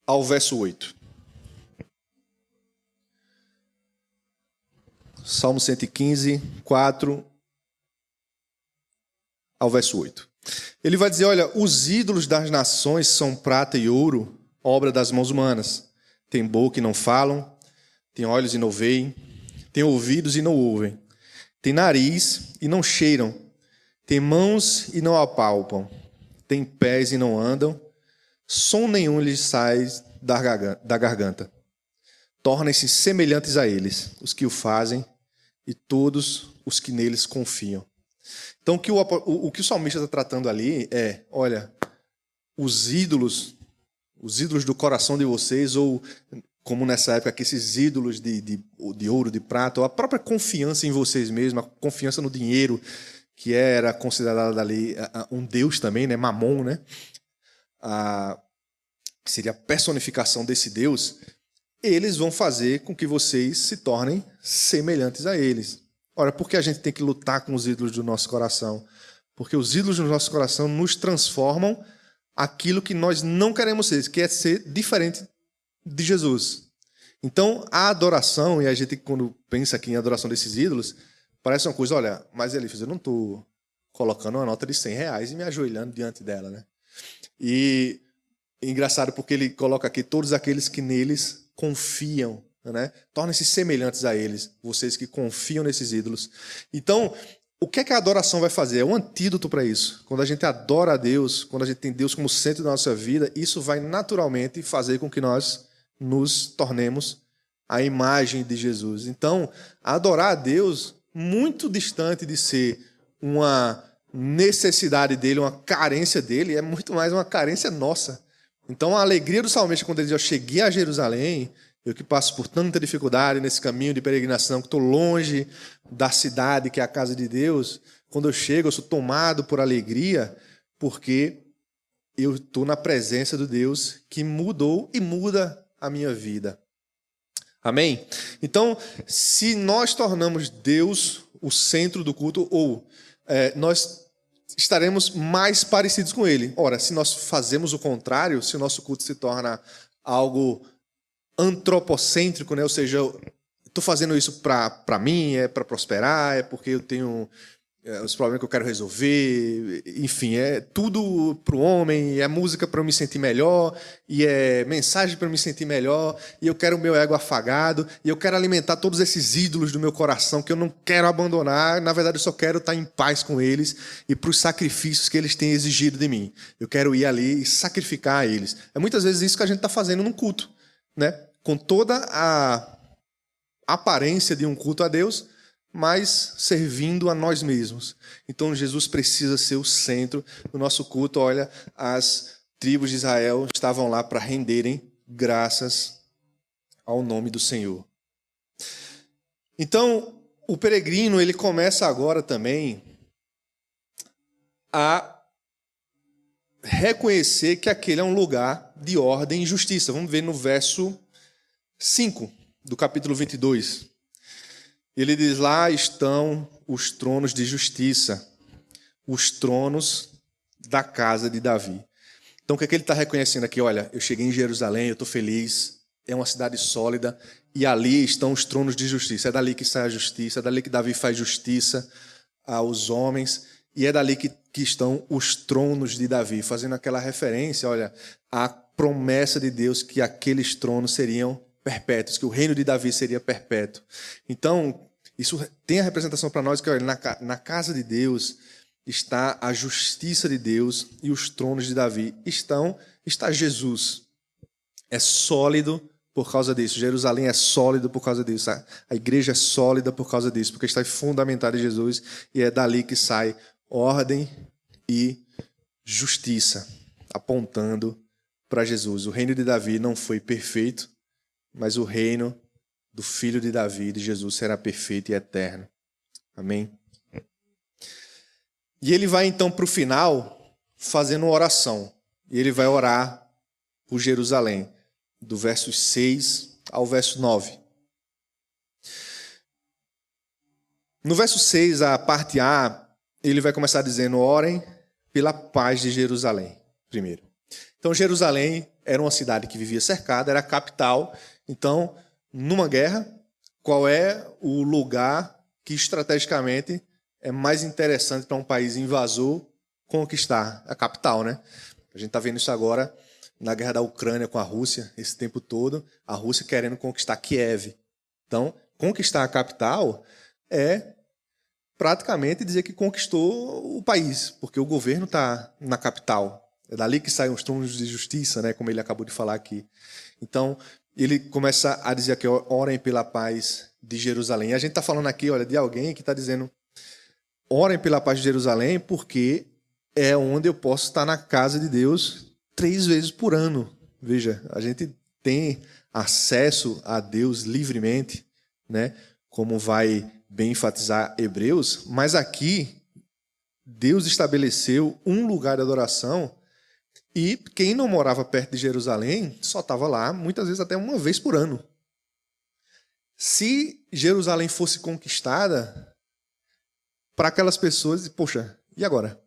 ao verso 8. Salmo 115, 4 ao verso 8. Ele vai dizer, olha, os ídolos das nações são prata e ouro, obra das mãos humanas. Tem boca e não falam, tem olhos e não veem, tem ouvidos e não ouvem, tem nariz e não cheiram, tem mãos e não apalpam, tem pés e não andam, som nenhum lhes sai da garganta. Tornem-se semelhantes a eles, os que o fazem e todos os que neles confiam. Então, o que o salmista está tratando ali é, olha, os ídolos do coração de vocês, ou como nessa época, que esses ídolos de ouro, de prata, ou a própria confiança em vocês mesmos, a confiança no dinheiro, que era considerada ali um deus também, né, Mamon, né? Seria a personificação desse deus, eles vão fazer com que vocês se tornem semelhantes a eles. Ora, por que a gente tem que lutar com os ídolos do nosso coração? Porque os ídolos do nosso coração nos transformam aquilo que nós não queremos ser, que é ser diferente de Jesus. Então, a adoração, e a gente, quando pensa aqui em adoração desses ídolos, parece uma coisa, olha, mas Elifas, eu não estou colocando uma nota de R$100 e me ajoelhando diante dela, né? E engraçado porque ele coloca aqui todos aqueles que neles confiam, né? Tornem-se semelhantes a eles, vocês que confiam nesses ídolos. Então, o que é que a adoração vai fazer? É um antídoto para isso. Quando a gente adora a Deus, quando a gente tem Deus como centro da nossa vida, isso vai naturalmente fazer com que nós nos tornemos a imagem de Jesus. Então, adorar a Deus, muito distante de ser uma necessidade dele, uma carência dele, é muito mais uma carência nossa. Então, a alegria do salmista quando ele diz, eu cheguei a Jerusalém, eu que passo por tanta dificuldade nesse caminho de peregrinação, que estou longe da cidade, que é a casa de Deus, quando eu chego, eu sou tomado por alegria, porque eu estou na presença do Deus que mudou e muda a minha vida. Amém? Então, se nós tornamos Deus o centro do culto, ou nós estaremos mais parecidos com Ele. Ora, se nós fazemos o contrário, se o nosso culto se torna algo antropocêntrico, né? Ou seja, eu estou fazendo isso para mim, é para prosperar, é porque eu tenho os problemas que eu quero resolver, enfim, é tudo para o homem, é música para eu me sentir melhor, e é mensagem para eu me sentir melhor, e eu quero o meu ego afagado, e eu quero alimentar todos esses ídolos do meu coração que eu não quero abandonar, na verdade eu só quero estar em paz com eles e para os sacrifícios que eles têm exigido de mim. Eu quero ir ali e sacrificar a eles. É muitas vezes isso que a gente está fazendo num culto, né? Com toda a aparência de um culto a Deus, mas servindo a nós mesmos. Então Jesus precisa ser o centro do nosso culto. Olha, as tribos de Israel estavam lá para renderem graças ao nome do Senhor. Então, o peregrino, ele começa agora também a reconhecer que aquele é um lugar de ordem e justiça. Vamos ver no verso 5 do capítulo 22. Ele diz, lá estão os tronos de justiça, os tronos da casa de Davi. Então, o que é que ele está reconhecendo aqui? Olha, eu cheguei em Jerusalém, eu estou feliz, é uma cidade sólida, e ali estão os tronos de justiça. É dali que sai a justiça, é dali que Davi faz justiça aos homens, e é dali que estão os tronos de Davi, fazendo aquela referência, olha, à promessa de Deus que aqueles tronos seriam perpétuos, que o reino de Davi seria perpétuo. Então, isso tem a representação para nós que olha, na casa de Deus está a justiça de Deus e os tronos de Davi está Jesus. É sólido por causa disso. Jerusalém é sólido por causa disso. A igreja é sólida por causa disso, porque está fundamentada em Jesus e é dali que sai ordem e justiça, apontando para Jesus. O reino de Davi não foi perfeito, mas o reino do filho de Davi, de Jesus, será perfeito e eterno. Amém? E ele vai então para o final fazendo uma oração. E ele vai orar por Jerusalém, do verso 6 ao verso 9. No verso 6, a parte A, ele vai começar dizendo, orem pela paz de Jerusalém, primeiro. Então, Jerusalém era uma cidade que vivia cercada, era a capital. Então, numa guerra, qual é o lugar que estrategicamente é mais interessante para um país invasor conquistar? A capital, né? A gente está vendo isso agora na guerra da Ucrânia com a Rússia, esse tempo todo, a Rússia querendo conquistar Kiev. Então, conquistar a capital é praticamente dizer que conquistou o país, porque o governo está na capital. É dali que saem os tronos de justiça, né, como ele acabou de falar aqui. Então, ele começa a dizer aqui, orem pela paz de Jerusalém. E a gente está falando aqui, olha, de alguém que está dizendo, orem pela paz de Jerusalém, porque é onde eu posso estar na casa de Deus 3 vezes por ano. Veja, a gente tem acesso a Deus livremente, né? Como vai bem enfatizar Hebreus, mas aqui Deus estabeleceu um lugar de adoração e quem não morava perto de Jerusalém só estava lá, muitas vezes até uma vez por ano. Se Jerusalém fosse conquistada, para aquelas pessoas, poxa, e agora?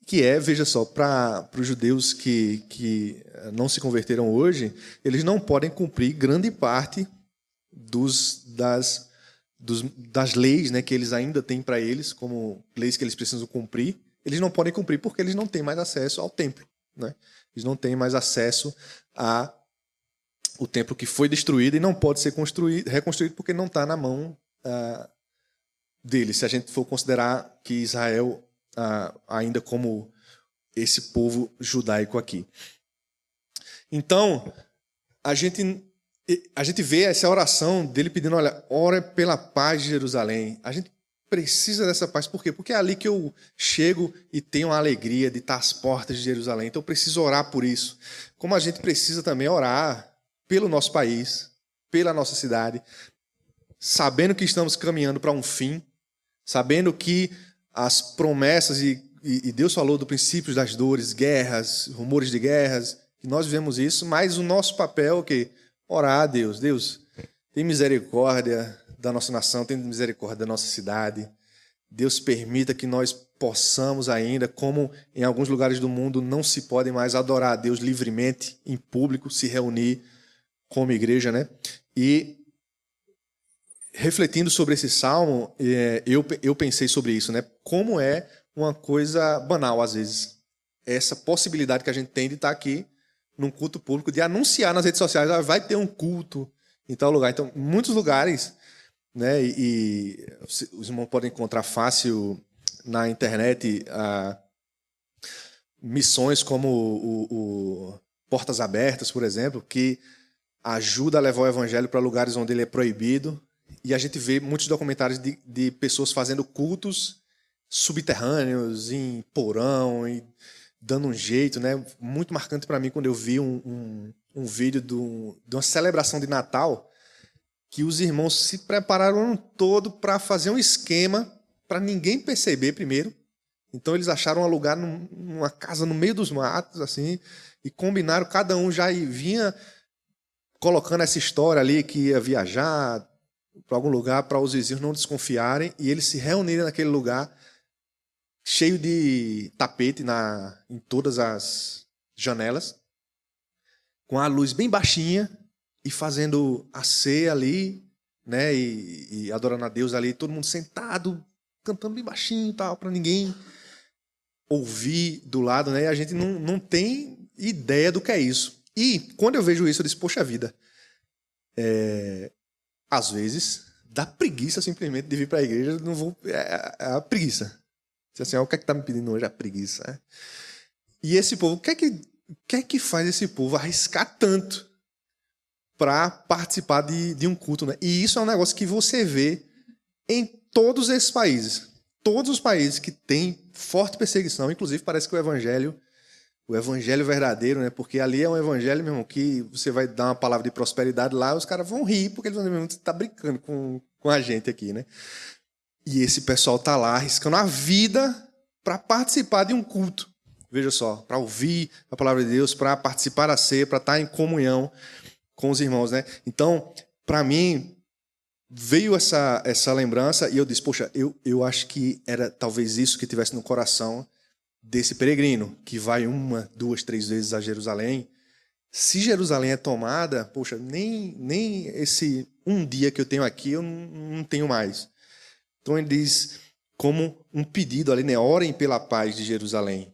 Que é, veja só, para os judeus que não se converteram hoje, eles não podem cumprir grande parte das leis, né, que eles ainda têm para eles, como leis que eles precisam cumprir. Eles não podem cumprir porque eles não têm mais acesso ao templo, né? Eles não têm mais acesso ao templo que foi destruído e não pode ser reconstruído porque não está na mão deles. Se a gente for considerar que Israel ainda como esse povo judaico aqui. Então, a gente vê essa oração dele pedindo, olha, ore pela paz de Jerusalém. A gente precisa dessa paz. Por quê? Porque é ali que eu chego e tenho a alegria de estar às portas de Jerusalém. Então eu preciso orar por isso. Como a gente precisa também orar pelo nosso país, pela nossa cidade, sabendo que estamos caminhando para um fim, sabendo que as promessas e e Deus falou do princípio das dores, guerras, rumores de guerras, que nós vivemos isso, mas o nosso papel é o quê? Orar a Deus. Deus, tem misericórdia da nossa nação, tem misericórdia da nossa cidade. Deus permita que nós possamos ainda, como em alguns lugares do mundo não se podem mais adorar a Deus livremente, em público, se reunir como igreja, né? E refletindo sobre esse salmo, eu pensei sobre isso, né? Como é uma coisa banal, às vezes, essa possibilidade que a gente tem de estar aqui num culto público, de anunciar nas redes sociais, vai ter um culto em tal lugar. Então, muitos lugares, né? E os irmãos podem encontrar fácil na internet missões como o Portas Abertas, por exemplo, que ajuda a levar o evangelho para lugares onde ele é proibido. E a gente vê muitos documentários de pessoas fazendo cultos subterrâneos, em porão, e dando um jeito, né? Muito marcante para mim quando eu vi um vídeo de uma celebração de Natal, que os irmãos se prepararam o ano todo para fazer um esquema para ninguém perceber primeiro. Então eles acharam um lugar numa casa no meio dos matos, assim, e combinaram, cada um já vinha colocando essa história ali que ia viajar para algum lugar para os vizinhos não desconfiarem, e eles se reunirem naquele lugar cheio de tapete em todas as janelas, com a luz bem baixinha e fazendo a ceia ali, né, e adorando a Deus ali, todo mundo sentado, cantando bem baixinho e tal, para ninguém ouvir do lado, né, e a gente não tem ideia do que é isso. E quando eu vejo isso, eu disse, poxa vida, às vezes dá preguiça simplesmente de vir para a igreja, não vou, é a preguiça. Assim, o que é que está me pedindo hoje? A preguiça. Né? E esse povo, o que é que faz esse povo arriscar tanto para participar de um culto? Né? E isso é um negócio que você vê em todos esses países. Todos os países que têm forte perseguição, inclusive parece que o evangelho verdadeiro, né? Porque ali é um evangelho, meu irmão, que você vai dar uma palavra de prosperidade lá, os caras vão rir, porque eles vão dizer, você está brincando com a gente aqui, né? E esse pessoal está lá arriscando a vida para participar de um culto. Veja só, para ouvir a palavra de Deus, para participar da ceia, para estar em comunhão com os irmãos, né? Então, para mim, veio essa lembrança e eu disse, poxa, eu acho que era talvez isso que tivesse no coração desse peregrino, que vai 1, 2, 3 vezes a Jerusalém. Se Jerusalém é tomada, poxa, nem esse um dia que eu tenho aqui eu não tenho mais. Então ele diz como um pedido ali, né? Orem pela paz de Jerusalém.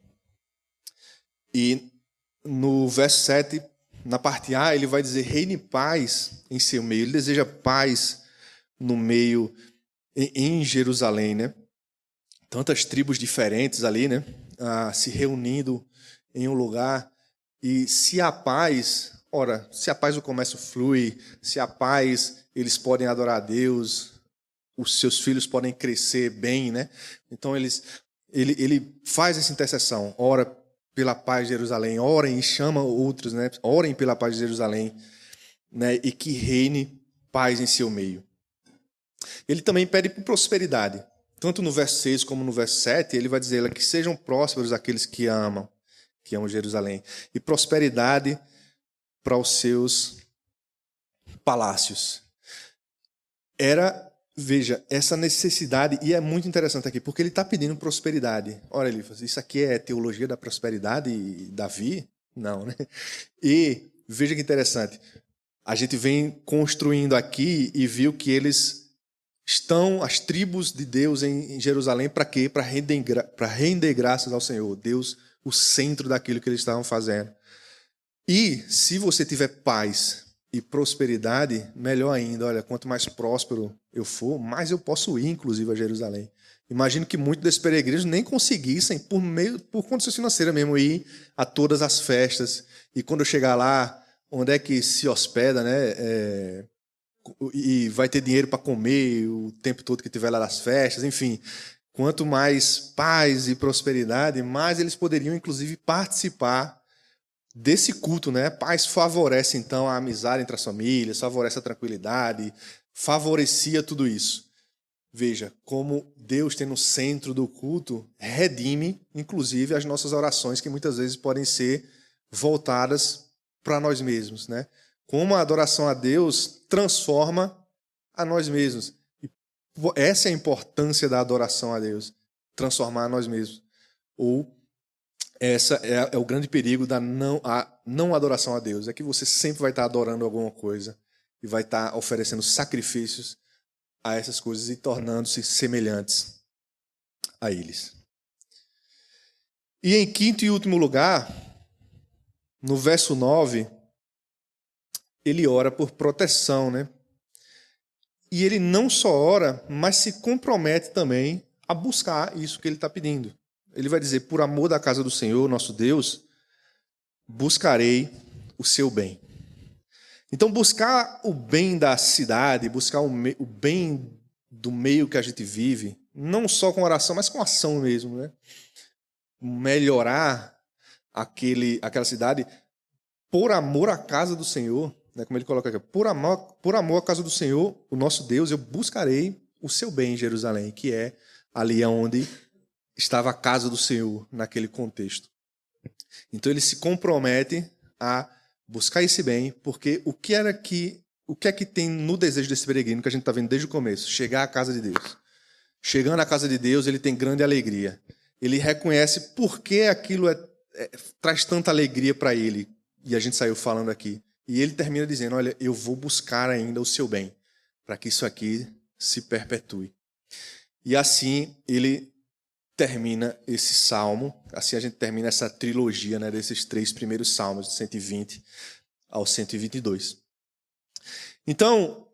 E no verso 7, na parte A, ele vai dizer, reine paz em seu meio. Ele deseja paz no meio, em Jerusalém, né? Tantas tribos diferentes ali, né? Se reunindo em um lugar. E se a paz, se a paz o comércio flui, se a paz eles podem adorar a Deus, os seus filhos podem crescer bem, né? Então ele faz essa intercessão, ora pela paz de Jerusalém, orem e chama outros, né? Orem pela paz de Jerusalém, né? E que reine paz em seu meio. Ele também pede por prosperidade. Tanto no verso 6 como no verso 7, ele vai dizer que sejam prósperos aqueles que amam Jerusalém. E prosperidade para os seus palácios. Veja, essa necessidade, e é muito interessante aqui, porque ele está pedindo prosperidade. Ora, Elifas, isso aqui é teologia da prosperidade, Davi? Não, né? E veja que interessante. A gente vem construindo aqui e viu que eles estão, as tribos de Deus em Jerusalém, para quê? Para render graças ao Senhor. Deus, o centro daquilo que eles estavam fazendo. E se você tiver paz e prosperidade, melhor ainda. Olha, quanto mais próspero eu for, mais eu posso ir, inclusive, a Jerusalém. Imagino que muitos desses peregrinos nem conseguissem, por condições financeiras mesmo, ir a todas as festas. E quando eu chegar lá, onde é que se hospeda, né? E vai ter dinheiro para comer o tempo todo que tiver lá nas festas, enfim. Quanto mais paz e prosperidade, mais eles poderiam, inclusive, participar desse culto, né? Paz favorece, então, a amizade entre as famílias, favorece a tranquilidade, favorecia tudo isso. Veja, como Deus tem no centro do culto, redime, inclusive, as nossas orações, que muitas vezes podem ser voltadas para nós mesmos, né? Como a adoração a Deus transforma a nós mesmos. E essa é a importância da adoração a Deus, transformar a nós mesmos. Ou essa é o grande perigo da não adoração a Deus, é que você sempre vai estar adorando alguma coisa e vai estar oferecendo sacrifícios a essas coisas e tornando-se semelhantes a eles. E em quinto e último lugar, no verso 9, ele ora por proteção, né? E ele não só ora, mas se compromete também a buscar isso que ele está pedindo. Ele vai dizer, por amor da casa do Senhor, nosso Deus, buscarei o seu bem. Então, buscar o bem da cidade, buscar o bem do meio que a gente vive, não só com oração, mas com ação mesmo, né? Melhorar aquela cidade por amor à casa do Senhor, né? Como ele coloca aqui, por amor à casa do Senhor, o nosso Deus, eu buscarei o seu bem em Jerusalém, que é ali onde estava a casa do Senhor naquele contexto. Então ele se compromete a buscar esse bem, porque o que é que tem no desejo desse peregrino que a gente está vendo desde o começo? Chegar à casa de Deus. Chegando à casa de Deus, ele tem grande alegria. Ele reconhece por que aquilo traz tanta alegria para ele. E a gente saiu falando aqui. E ele termina dizendo, olha, eu vou buscar ainda o seu bem, para que isso aqui se perpetue. E assim ele termina esse salmo, assim a gente termina essa trilogia, né, desses 3 primeiros salmos, de 120 ao 122. Então,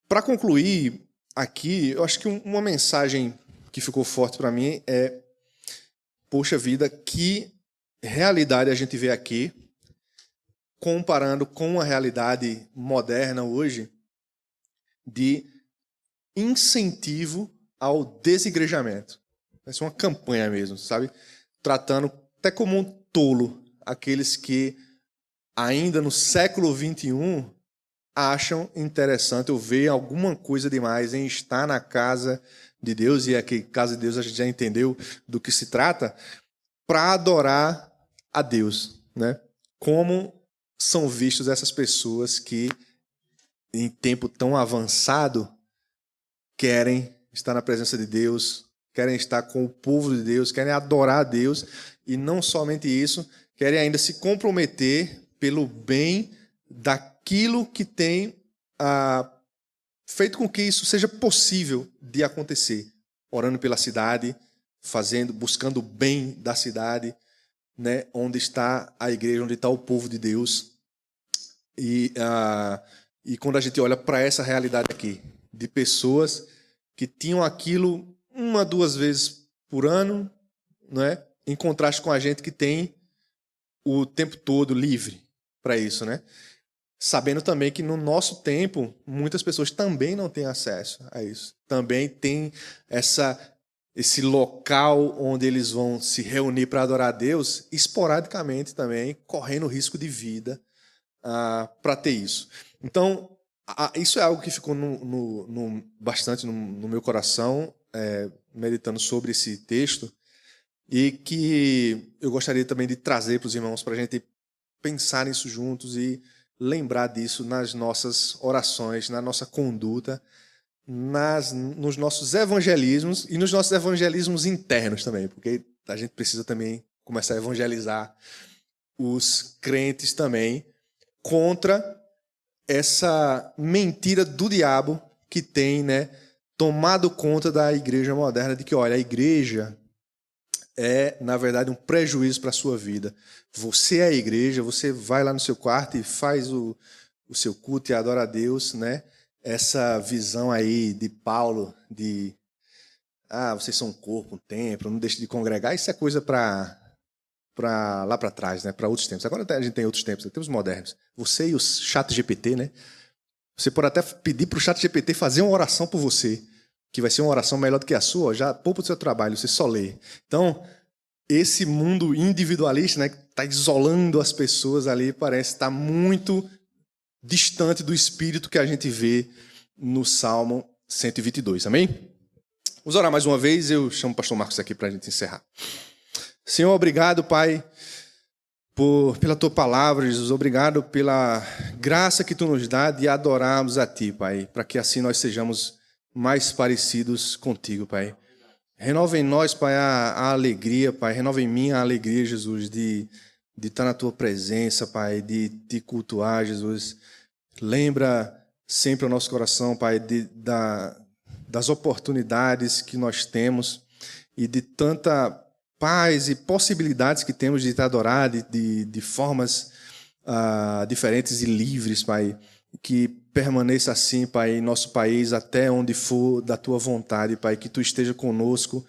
para concluir aqui, eu acho que uma mensagem que ficou forte para mim é, poxa vida, que realidade a gente vê aqui, comparando com a realidade moderna hoje, de incentivo ao desigrejamento. Essa é uma campanha mesmo, sabe? Tratando até como um tolo aqueles que ainda no século XXI acham interessante ou veem alguma coisa demais em estar na casa de Deus, e aqui, casa de Deus, a gente já entendeu do que se trata, para adorar a Deus, né? Como são vistos essas pessoas que, em tempo tão avançado, querem estar na presença de Deus, querem estar com o povo de Deus, querem adorar a Deus, e não somente isso, querem ainda se comprometer pelo bem daquilo que tem feito com que isso seja possível de acontecer, orando pela cidade, buscando o bem da cidade, né, onde está a igreja, onde está o povo de Deus. E quando a gente olha para essa realidade aqui, de pessoas que tinham aquilo 1, 2 vezes por ano, né, em contraste com a gente que tem o tempo todo livre para isso, né? Sabendo também que no nosso tempo, muitas pessoas também não têm acesso a isso. Também tem esse local onde eles vão se reunir para adorar a Deus, esporadicamente também, correndo risco de vida para ter isso. Então, isso é algo que ficou bastante no meu coração, meditando sobre esse texto, e que eu gostaria também de trazer para os irmãos, para a gente pensar nisso juntos e lembrar disso nas nossas orações, na nossa conduta, nos nossos evangelismos e nos nossos evangelismos internos também, porque a gente precisa também começar a evangelizar os crentes também contra essa mentira do diabo que tem, né, tomado conta da igreja moderna, de que, olha, a igreja é, na verdade, um prejuízo para a sua vida. Você é a igreja, você vai lá no seu quarto e faz o seu culto e adora a Deus, né? Essa visão aí de Paulo, de vocês são um corpo, um templo, não deixe de congregar, isso é coisa para lá para trás, né? Para outros tempos. Agora a gente tem outros tempos, tempos modernos. Você e o ChatGPT, né? Você pode até pedir para o ChatGPT fazer uma oração por você, que vai ser uma oração melhor do que a sua, já poupa o seu trabalho, você só lê. Então, esse mundo individualista, né, que está isolando as pessoas ali, parece estar muito distante do espírito que a gente vê no Salmo 122. Amém? Vamos orar mais uma vez. Eu chamo o pastor Marcos aqui para a gente encerrar. Senhor, obrigado, Pai, pela Tua palavra, Jesus. Obrigado pela graça que Tu nos dá de adorarmos a Ti, Pai, para que assim nós sejamos mais parecidos contigo, Pai. Renova em nós, Pai, a alegria, Pai. Renova em mim a alegria, Jesus, de estar na Tua presença, Pai, de Te cultuar, Jesus. Lembra sempre o nosso coração, Pai, das oportunidades que nós temos e de tanta paz e possibilidades que temos de te adorar de formas diferentes e livres, Pai. Que permaneça assim, Pai, em nosso país, até onde for da Tua vontade, Pai. Que Tu esteja conosco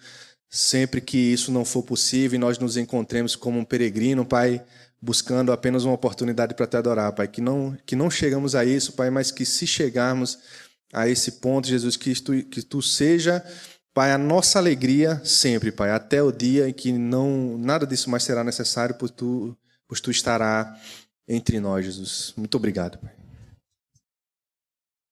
sempre que isso não for possível e nós nos encontremos como um peregrino, Pai, buscando apenas uma oportunidade para Te adorar, Pai. Que não chegamos a isso, Pai, mas que se chegarmos a esse ponto, Jesus, que Tu seja, Pai, a nossa alegria sempre, Pai, até o dia em que nada disso mais será necessário, pois Tu estará entre nós, Jesus. Muito obrigado, Pai.